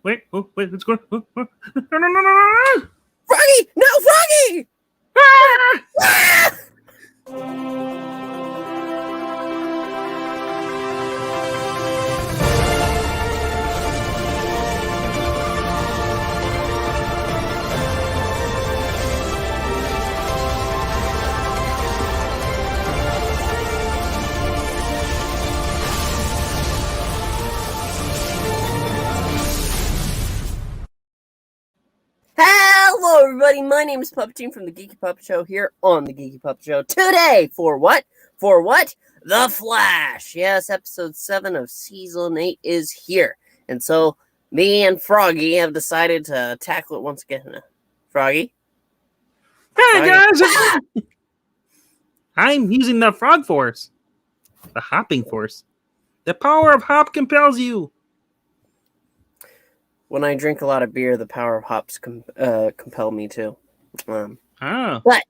Wait, what's going on? No, no, no, no, no! Froggy! No, Froggy! Ah! Ah! Hello, everybody. My name is Puppetine from the Geeky Puppet Show here on the Geeky Puppet Show today. For what? For what? The Flash. Yes, episode 7 of season 8 is here. And so me and Froggy have decided to tackle it once again. Froggy? Hey, Froggy. guys! I'm using the frog force. The hopping force. The power of hop compels you. When I drink a lot of beer, the power of hops compel me too. Oh. But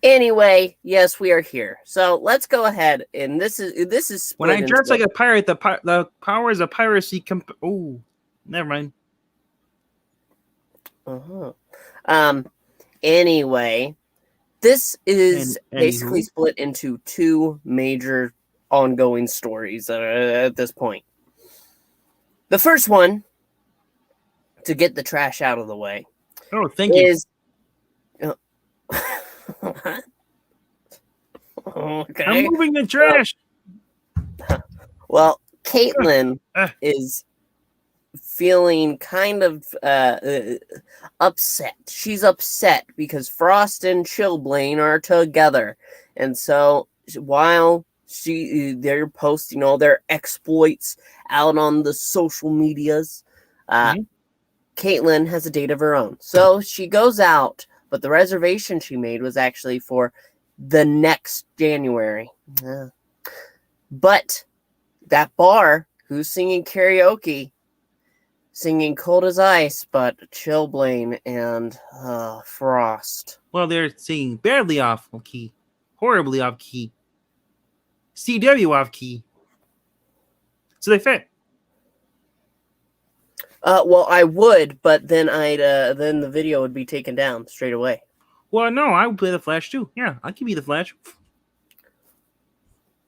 anyway, yes, we are here. So let's go ahead, and this is When I split dress into- like a pirate, the powers of piracy oh, never mind. Anyway, this is And basically anywho. split into two major ongoing stories at this point. The first one, to get the trash out of the way, Oh, thank you. is okay. I'm moving the trash. Well, Caitlin Ah. is feeling kind of upset. She's upset because Frost and Chillblain are together, and so while they're posting all their exploits out on the social medias, Caitlin has a date of her own. So she goes out, but the reservation she made was actually for the next January. But that bar, who's singing karaoke, singing Cold as Ice, but Chillblain and Frost. Well, they're singing barely off key, horribly off key, CW off key. So they fit. Well, I would, but then then the video would be taken down straight away. Well, no, I would play the Flash too. Yeah, I can be the Flash.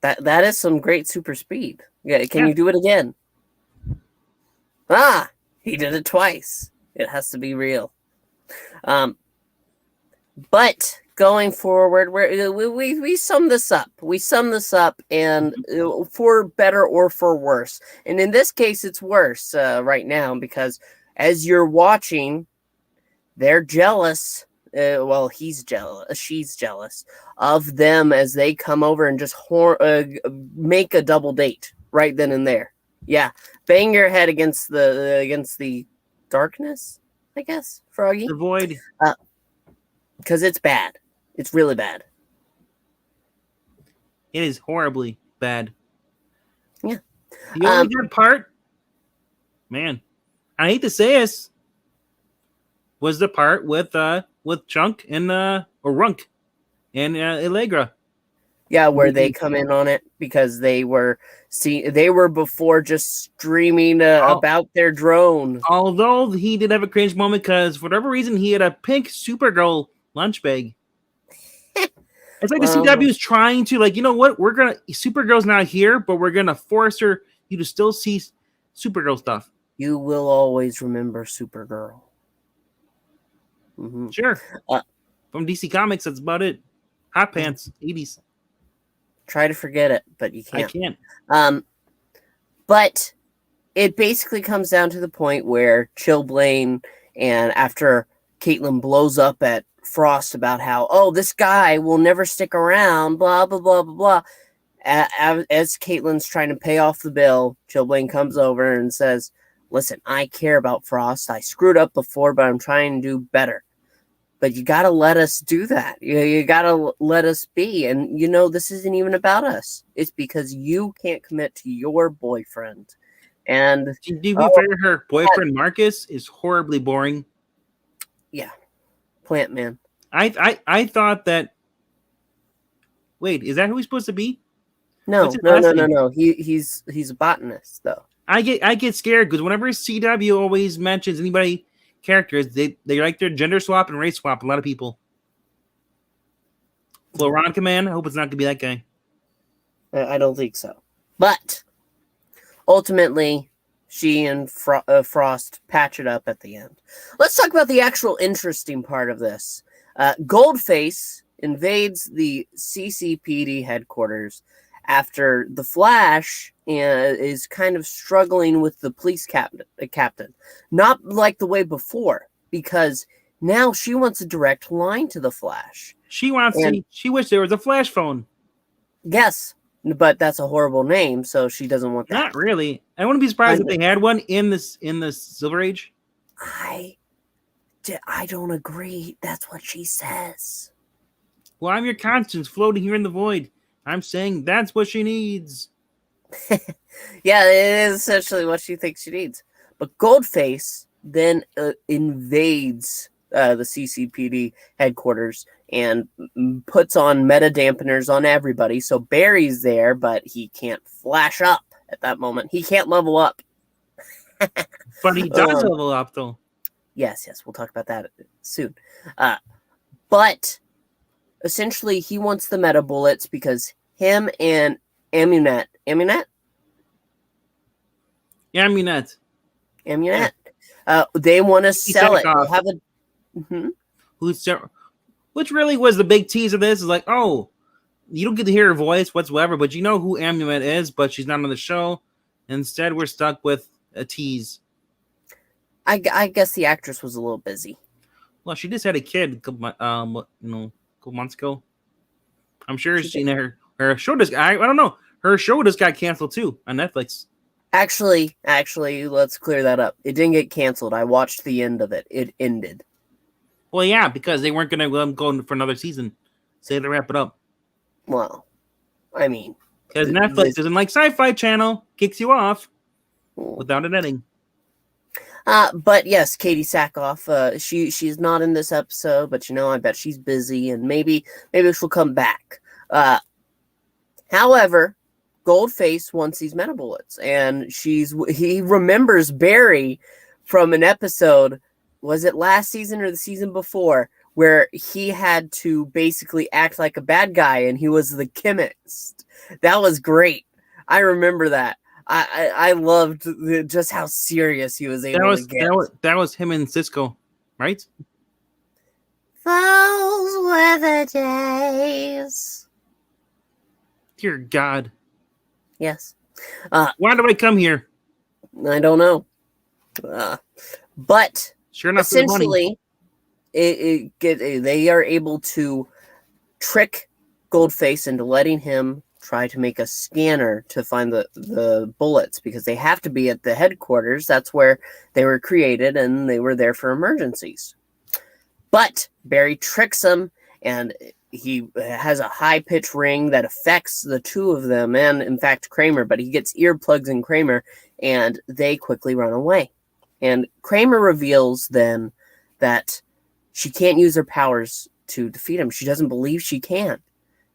That is some great super speed. Yeah, can Yeah. you do it again? Ah, he did it twice. It has to be real. But going forward, we sum this up. We sum this up, and for better or for worse. And in this case, it's worse right now because as you're watching, they're jealous. Well, he's jealous. She's jealous of them as they come over and just make a double date right then and there. Yeah, bang your head against the darkness, I guess, Froggy. The void. Because it's bad. It's really bad. It is horribly bad. Yeah. The only good part, man, I hate to say this, was the part with Chunk and or Runk and Allegra. Yeah, where they come in on it because they were before just streaming about their drone. Although he did have a cringe moment because for whatever reason he had a pink Supergirl lunch bag. It's like the CW is trying to, like, you know what? Supergirl's not here, but we're gonna force you to still see Supergirl stuff. You will always remember Supergirl. Mm-hmm. Sure. From DC Comics, that's about it. Hot Pants, 80s. Try to forget it, but you can't. I can't. But it basically comes down to the point where Chillblain, and after Caitlin blows up at Frost about how, oh, this guy will never stick around, blah, blah, blah, blah, blah. As Caitlin's trying to pay off the bill, Chillblain comes over and says, listen, I care about Frost. I screwed up before, but I'm trying to do better. But you got to let us do that. You got to let us be. And, this isn't even about us. It's because you can't commit to your boyfriend. And to be fair, her boyfriend Marcus is horribly boring. Yeah. Plant Man. I thought that. Wait, is that who he's supposed to be? No. He's a botanist, though. I get scared because whenever CW always mentions anybody characters, they like their gender swap and race swap. A lot of people. Veronica Man. I hope it's not gonna be that guy. I don't think so. But ultimately, she and Frost patch it up at the end. Let's talk about the actual interesting part of this. Goldface invades the CCPD headquarters after the Flash is kind of struggling with the police captain. Not like the way before, because now she wants a direct line to the Flash. She wished there was a Flash phone. Yes, but that's a horrible name, so she doesn't want that. Not really. I wouldn't be surprised if they had one in this Silver Age. I don't agree. That's what she says. Well, I'm your conscience floating here in the void. I'm saying that's what she needs. Yeah, it is essentially what she thinks she needs. But Goldface then invades the CCPD headquarters and puts on meta dampeners on everybody. So Barry's there, but he can't flash up at that moment. He can't level up. But he does level up, though. Yes, we'll talk about that soon. But essentially, he wants the meta bullets because him and Amunet, they want to sell it. They'll have a which really was the big tease of this is like, oh, you don't get to hear her voice whatsoever, but you know who Amunet is, but she's not on the show. Instead, we're stuck with a tease. I guess the actress was a little busy. Well, she just had a kid, a couple months ago. I'm sure her show just I don't know. Her show just got canceled too on Netflix. Actually, let's clear that up. It didn't get canceled. I watched the end of it. It ended. Well, yeah, because they weren't going to go for another season. So they had to wrap it up. Well, I mean, because Netflix isn't like Sci-Fi Channel, kicks you off without an ending. But yes, Katie Sackhoff, she's not in this episode, but I bet she's busy, and maybe she'll come back. However, Goldface wants these meta bullets, and he remembers Barry from an episode. Was it last season or the season before, where he had to basically act like a bad guy, and he was the chemist? That was great. I remember that. I loved just how serious he was able to get. That was him and Cisco, right? Those were the days. Dear God. Yes. Why do I come here? I don't know. But sure enough, essentially, they are able to trick Goldface into letting him try to make a scanner to find the bullets, because they have to be at the headquarters. That's where they were created, and they were there for emergencies. But Barry tricks him, and he has a high-pitched ring that affects the two of them, and in fact Kramer, but he gets earplugs in Kramer, and they quickly run away. And Kramer reveals then that she can't use her powers to defeat him. She doesn't believe she can.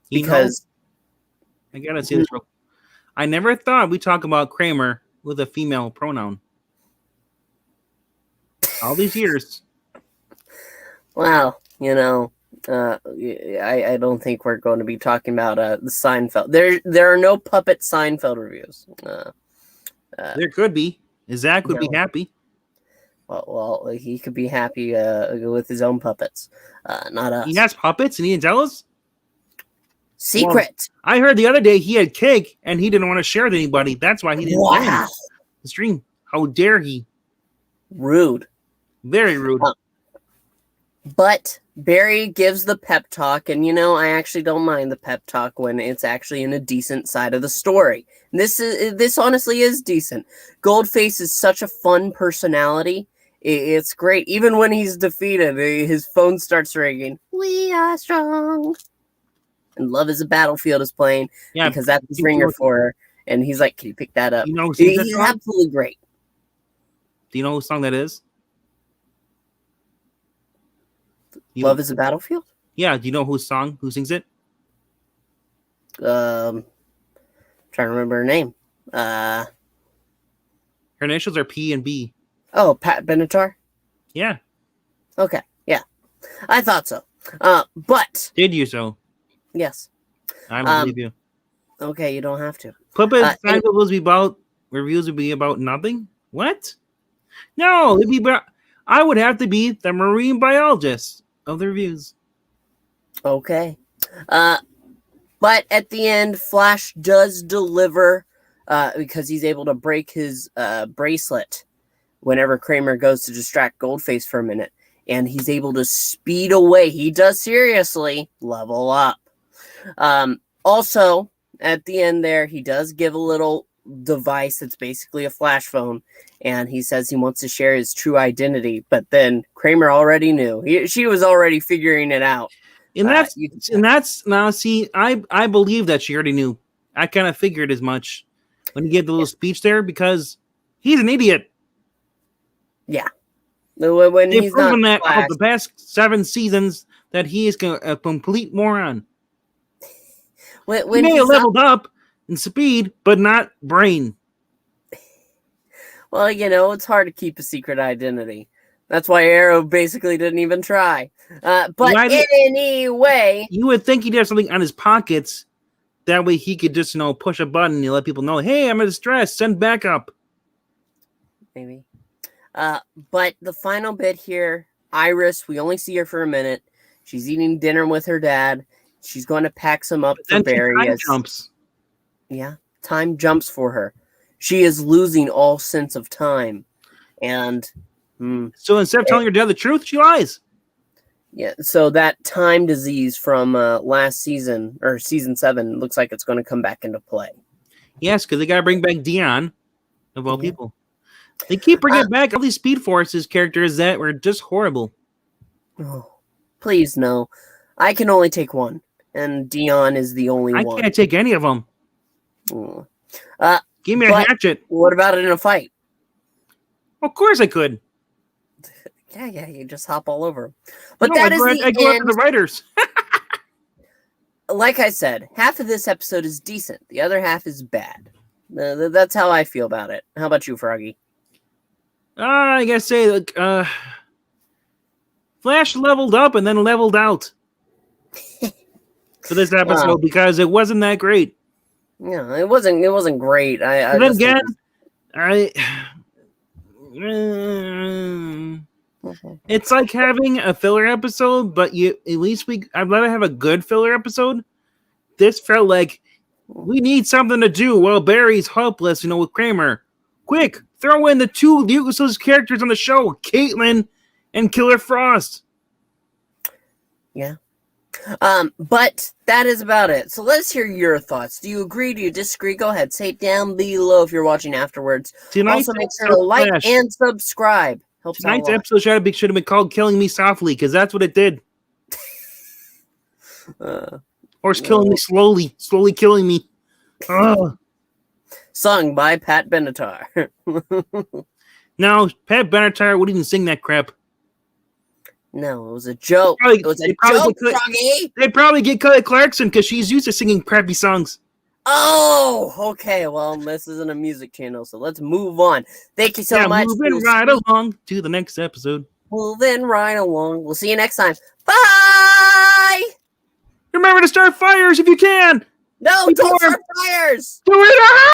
Because I gotta see this real. I never thought we'd talk about Kramer with a female pronoun. All these years. Well, I don't think we're going to be talking about the Seinfeld. There are no puppet Seinfeld reviews. There could be. Zach would be happy. Well, he could be happy with his own puppets, not us. He has puppets and he didn't tell us? Secret. Well, I heard the other day he had cake and he didn't want to share with anybody. That's why he didn't the stream. How dare he? Rude. Very rude. But Barry gives the pep talk, and I actually don't mind the pep talk when it's actually in a decent side of the story. This honestly is decent. Goldface is such a fun personality. It's great. Even when he's defeated, his phone starts ringing. We are strong. And Love is a Battlefield is playing because that's his ringer for her. And he's like, can you pick that up? He's absolutely great. Do you know whose song that is? Love is a Battlefield? Yeah. Do you know who sings it? Trying to remember her name. Her initials are P and B. Oh, Pat Benatar? Yeah. Okay, yeah. I thought so. But Did you so? yes. I don't believe you. Okay, you don't have to. Puppet reviews would be about nothing? What? No, it'd be about, I would have to be the marine biologist of the reviews. Okay. But at the end, Flash does deliver because he's able to break his bracelet whenever Kramer goes to distract Goldface for a minute. And he's able to speed away. He does seriously level up. Also, at the end there, he does give a little device that's basically a flash phone. And he says he wants to share his true identity. But then Kramer already knew. She was already figuring it out. And that's now, see, I believe that she already knew. I kind of figured as much when he gave the little speech there because he's an idiot. Yeah. When They've he's proven not that of the past 7 seasons that he is a complete moron. He may have leveled up in speed, but not brain. Well, it's hard to keep a secret identity. That's why Arrow basically didn't even try. But anyway, you would think he'd have something on his pockets. That way he could just, push a button and let people know, hey, I'm in distress, send backup. Maybe. But the final bit here, Iris, we only see her for a minute. She's eating dinner with her dad. She's going to pack some up for Barry. Time jumps. Yeah, time jumps for her. She is losing all sense of time. And so instead of telling her dad the truth, she lies. Yeah, so that time disease from last season, or season 7, looks like it's going to come back into play. Yes, because they got to bring back Dion, of all people. They keep bringing back all these Speed Forces characters that were just horrible. Oh, please, no. I can only take one, and Dion is the only one. I can't take any of them. Give me a hatchet. What about it in a fight? Of course I could. Yeah, you just hop all over. But I go after the writers. Like I said, half of this episode is decent. The other half is bad. That's how I feel about it. How about you, Froggy? I gotta say, look, Flash leveled up and then leveled out for this episode because it wasn't that great. Yeah, it wasn't great. Then again, it's like having a filler episode, but I'd rather have a good filler episode. This felt like we need something to do while Barry's helpless, with Kramer. Quick, throw in the 2 useless characters on the show, Caitlin and Killer Frost. Yeah. But that is about it. So let's hear your thoughts. Do you agree? Do you disagree? Go ahead. Say it down below if you're watching afterwards. Also, make sure to like and subscribe. Helps Tonight's episode should have been called Killing Me Softly, because that's what it did. Or it's killing me slowly killing me. Sung by Pat Benatar. No, Pat Benatar wouldn't even sing that crap. No, it was a joke. It was a joke, Froggy. They'd probably get Kelly Clarkson because she's used to singing crappy songs. Oh, okay. Well, this isn't a music channel, so let's move on. Thank you so much. Moving right along to the next episode. Moving right along. We'll see you next time. Bye! Remember to start fires if you can! No, don't start fires! Do it!